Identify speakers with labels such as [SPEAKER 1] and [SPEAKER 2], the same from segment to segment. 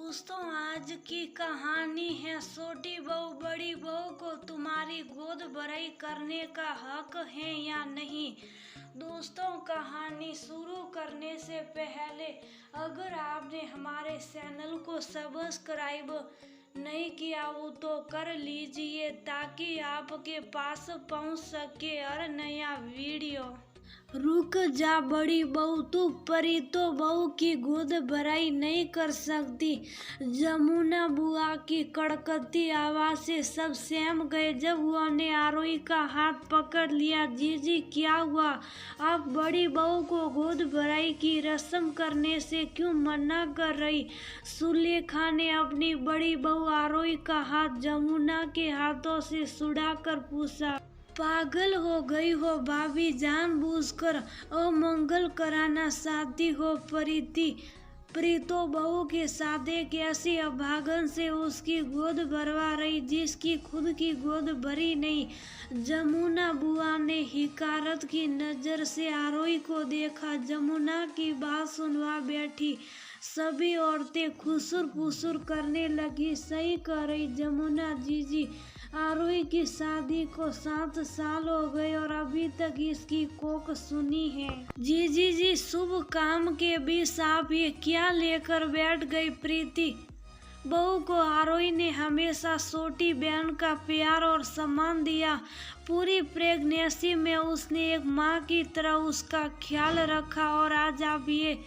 [SPEAKER 1] दोस्तों, आज की कहानी है छोटी बहू बड़ी बहू को तुम्हारी गोद भराई करने का हक है या नहीं। दोस्तों, कहानी शुरू करने से पहले अगर आपने हमारे चैनल को सब्सक्राइब नहीं किया हो तो कर लीजिए ताकि आपके पास पहुंच सके हर नया वीडियो। रुक जा बड़ी बहू, तू परी तो बहू की गोद भराई नहीं कर सकती। जमुना बुआ की कड़कती आवाज से सब सहम गए जब उन्होंने आरोही का हाथ पकड़ लिया। जीजी क्या हुआ? आप बड़ी बहू को गोद भराई की रस्म करने से क्यों मना कर रही? सुलेखा ने अपनी बड़ी बहू आरोही का हाथ जमुना के हाथों से छुड़ाकर पूछा। पागल हो गई हो भाभी, जानबूझकर अमंगल कराना चाहती हो प्रीतो बहू के साथ एक ऐसी अभागन से उसकी गोद भरवा रही जिसकी खुद की गोद भरी नहीं। जमुना बुआ ने हिकारत की नजर से आरोही को देखा। जमुना की बात सुनवा बैठी। सभी औरतें खुसुर फुसुर करने लगी। सही कह रही जमुना जीजी, आरोही की शादी को 7 साल हो गए और अभी तक इसकी कोक सुनी है। जी शुभ काम के बीच आप ये क्या लेकर बैठ गई? प्रीति बहू को आरोही ने हमेशा छोटी बहन का प्यार और सम्मान दिया। पूरी प्रेगनेंसी में उसने एक माँ की तरह उसका ख्याल रखा और आज आप ये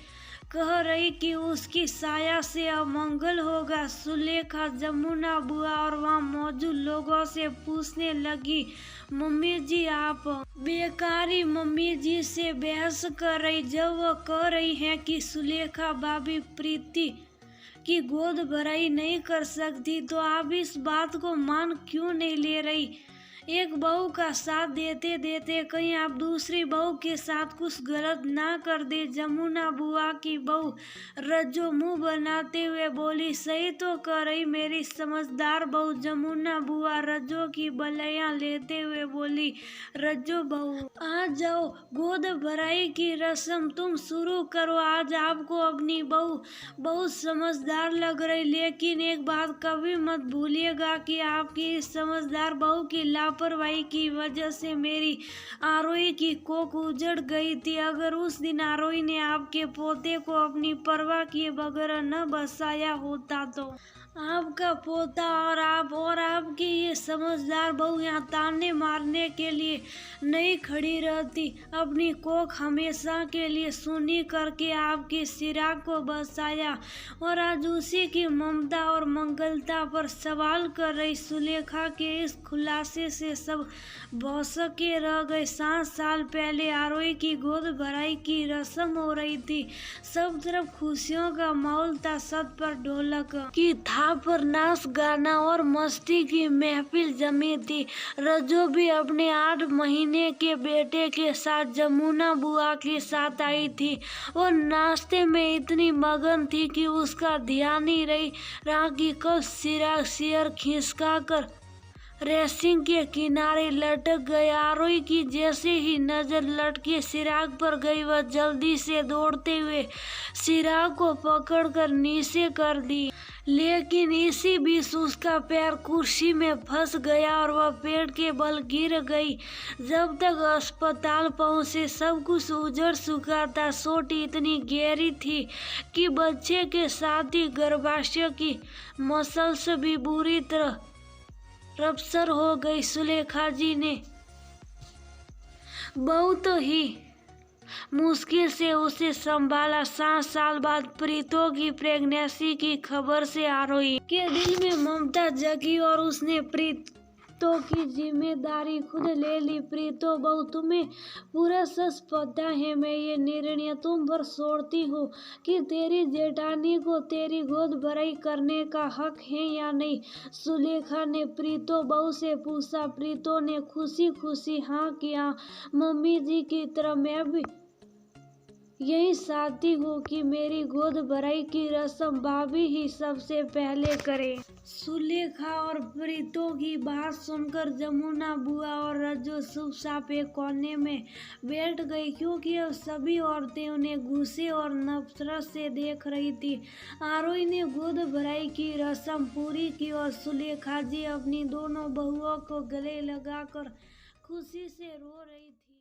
[SPEAKER 1] कह रही कि उसकी साया से अमंगल होगा। सुलेखा जमुना बुआ और वहाँ मौजूद लोगों से पूछने लगी। मम्मी जी आप बेकारी मम्मी जी से बहस कर रही जब वो कह रही हैं कि सुलेखा भाभी प्रीति की गोद भराई नहीं कर सकती, तो आप इस बात को मान क्यों नहीं ले रही? एक बहू का साथ देते देते कहीं आप दूसरी बहू के साथ कुछ गलत ना कर दे। जमुना बुआ की बहू रज्जो मुंह बनाते हुए बोली। सही तो कर रही मेरी समझदार बहू। जमुना बुआ रज्जो की बलैया लेते हुए बोली। रज्जो बहू आ जाओ, गोद भराई की रस्म तुम शुरू करो। आज आपको अपनी बहू बहुत समझदार लग रही, लेकिन एक बात कभी मत भूलिएगा कि आपकी इस समझदार बहू की लापरवाही की वजह से मेरी आरोही की कोख उजड़ गई थी। अगर उस दिन आरोही ने आपके पोते को अपनी परवाह किए बगैर न बसाया होता तो आपका पोता और आपकी ये समझदार बहू यहाँ ताने मारने के लिए नहीं खड़ी रहती। अपनी कोख हमेशा के लिए सुनी करके आपके चिराग को बसाया और आज उसी की ममता और मंगलता पर सवाल कर रही। सुलेखा के इस खुलासे से सब भौंसके रह गए। 7 साल पहले आरोही की गोद भराई की रस्म हो रही थी। सब तरफ खुशियों का माहौल था। छत पर ढोलक की पर नाच गाना और मस्ती की महफिल जमी थी। रज्जो भी अपने 8 महीने के बेटे के साथ जमुना बुआ के साथ आई थी। वो नाश्ते में इतनी मगन थी कि उसका ध्यान ही रहा कि कब चिराग शेयर खिसका कर रेसिंग के किनारे लटक गया। आरोही की जैसे ही नजर लटके चिराग पर गई, वह जल्दी से दौड़ते हुए चिराग को पकड़कर नीचे कर दी, लेकिन इसी बीच उसका पैर कुर्सी में फंस गया और वह पेड़ के बल गिर गई। जब तक अस्पताल पहुंचे सब कुछ उजड़ चुका था। चोट इतनी गहरी थी कि बच्चे के साथ ही गर्भाशय की मसल्स भी बुरी तरह रप्चर हो गई। सुलेखा जी ने बहुत ही मुश्किल से उसे संभाला। 7 साल बाद प्रीतो की प्रेगनेंसी की खबर से आरोही के दिल में ममता जगी और उसने प्रीतो की जिम्मेदारी खुद ले ली। प्रीतो बहू, तुम्हें पूरा सच पता है। मैं ये निर्णय तुम पर छोड़ती हूँ कि तेरी जेठानी को तेरी गोद भराई करने का हक है या नहीं। सुलेखा ने प्रीतो बहू से पूछा। प्रीतो ने खुशी खुशी हाँ किया। मम्मी जी की तरह मैं भी यही चाहती हूँ कि मेरी गोद भराई की रस्म भाभी ही सबसे पहले करे। सुलेखा और प्रीतो की बात सुनकर जमुना बुआ और रज्जू चुपचाप एक कोने में बैठ गई, क्योंकि अब सभी औरतें उन्हें गुस्से और नफरत से देख रही थी। आरोही ने गोद भराई की रस्म पूरी की और सुलेखा जी अपनी दोनों बहुओं को गले लगाकर खुशी से रो रही थी।